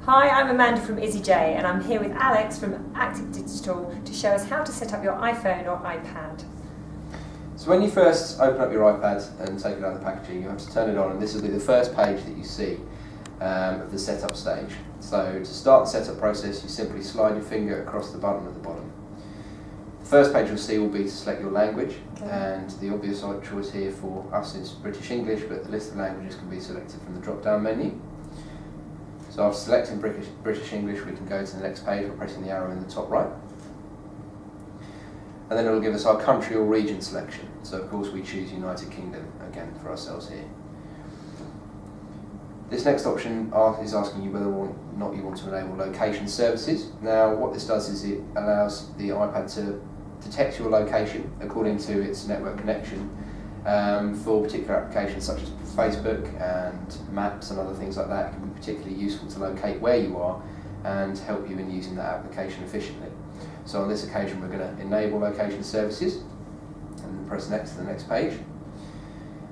Hi, I'm Amanda from EasyJ and I'm here with Alex from Active Digital to show us how to set up your iPhone or iPad. So when you first open up your iPad and take it out of the packaging, you have to turn it on, and this will be the first page that you see of the setup stage. So to start the setup process, you simply slide your finger across the button at the bottom. The first page you'll see will be to select your language, and the obvious choice here for us is British English, but the list of languages can be selected from the drop-down menu. So after selecting British English, we can go to the next page by pressing the arrow in the top right. And then it will give us our country or region selection. So of course we choose United Kingdom again for ourselves here. This next option is asking you whether or not you want to enable location services. Now what this does is it allows the iPad to detect your location according to its network connection for particular applications such as Facebook and maps and other things like that. It can be particularly useful to locate where you are and help you in using that application efficiently. So on this occasion we're going to enable location services and press next to the next page.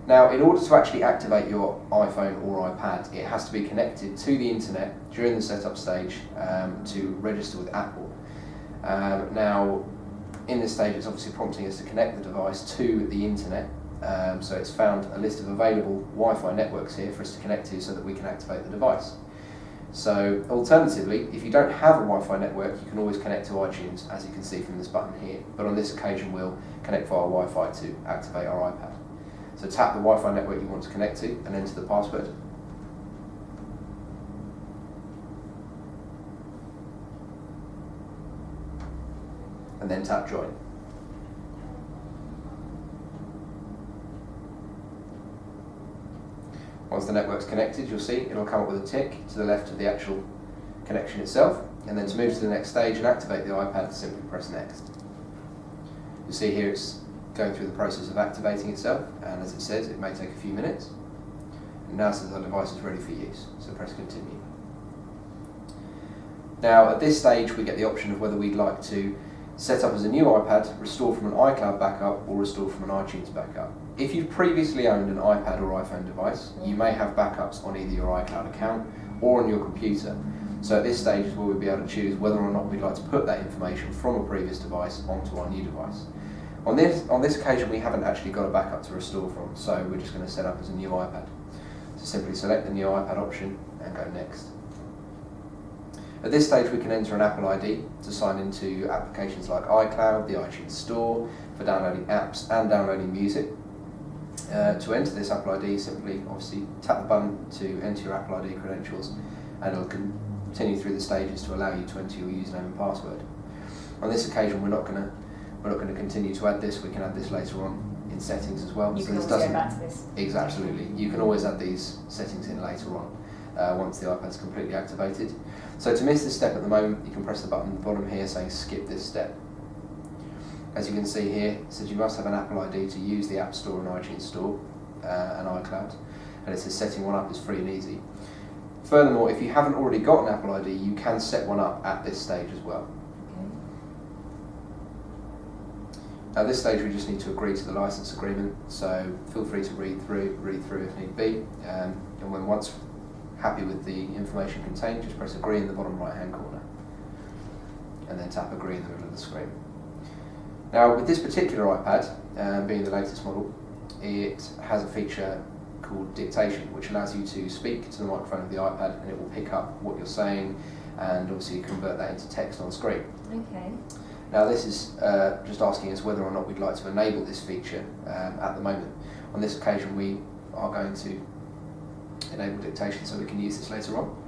Now in order to actually activate your iPhone or iPad, it has to be connected to the internet during the setup stage to register with Apple. Now in this stage it's obviously prompting us to connect the device to the internet. So it's found a list of available Wi-Fi networks here for us to connect to so that we can activate the device. So alternatively, if you don't have a Wi-Fi network, you can always connect to iTunes, as you can see from this button here. But on this occasion we'll connect via Wi-Fi to activate our iPad. So tap the Wi-Fi network you want to connect to and enter the password. And then tap join. Once the network's connected, you'll see it'll come up with a tick to the left of the actual connection itself, and then to move to the next stage and activate the iPad, simply press next. You'll see here it's going through the process of activating itself, and as it says, it may take a few minutes. And now it says our device is ready for use, so press continue. Now at this stage we get the option of whether we'd like to set up as a new iPad, restore from an iCloud backup, or restore from an iTunes backup. If you've previously owned an iPad or iPhone device, you may have backups on either your iCloud account or on your computer. So at this stage is where we'll be able to choose whether or not we'd like to put that information from a previous device onto our new device. On this occasion we haven't actually got a backup to restore from, so we're just going to set up as a new iPad. So simply select the new iPad option and go next. At this stage we can enter an Apple ID to sign into applications like iCloud, the iTunes Store, for downloading apps and downloading music. To enter this Apple ID, simply obviously tap the button to enter your Apple ID credentials, and it will continue through the stages to allow you to enter your username and password. On this occasion we're not going to continue to add this. We can add this later on in settings as well. You can always go back to this. Absolutely. You can always add these settings in later on once the iPad's completely activated. So to miss this step at the moment, you can press the button at the bottom here saying skip this step. As you can see here, it says you must have an Apple ID to use the App Store and iTunes Store and iCloud, and it says setting one up is free and easy. Furthermore, if you haven't already got an Apple ID, you can set one up at this stage as well. At this stage we just need to agree to the license agreement, so feel free to read through if need be, and when once happy with the information contained, just press agree in the bottom right hand corner and then tap agree in the middle of the screen. Now with this particular iPad, being the latest model, it has a feature called Dictation, which allows you to speak to the microphone of the iPad and it will pick up what you're saying and obviously convert that into text on screen. Okay. Now this is just asking us whether or not we'd like to enable this feature at the moment. On this occasion we are going to enable dictation so we can use this later on.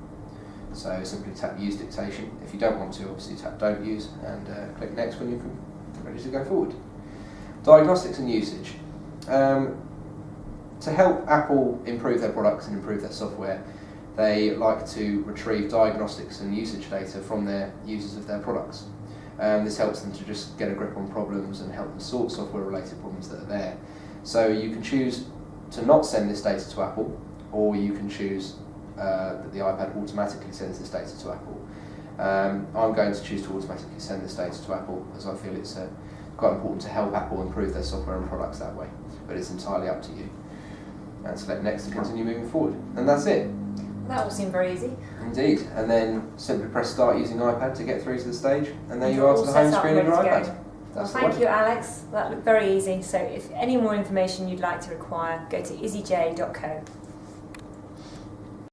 So simply tap use dictation. If you don't want to, obviously tap don't use and click next when you're ready to go forward. Diagnostics and usage. To help Apple improve their products and improve their software, they like to retrieve diagnostics and usage data from their users of their products. This helps them to just get a grip on problems and help them sort software related problems that are there. So you can choose to not send this data to Apple, or you can choose that the iPad automatically sends this data to Apple. I'm going to choose to automatically send this data to Apple as I feel it's quite important to help Apple improve their software and products that way, but it's entirely up to you. And select next to continue moving forward. And that's it. That all seemed very easy. Indeed, and then simply press start using iPad to get through to the stage, and there you you're are to all the set home up screen of and your ready to iPad. go. Well, That's the thank one. you, Alex. That looked very easy. So if any more information you'd like to require, go to izzyj.co.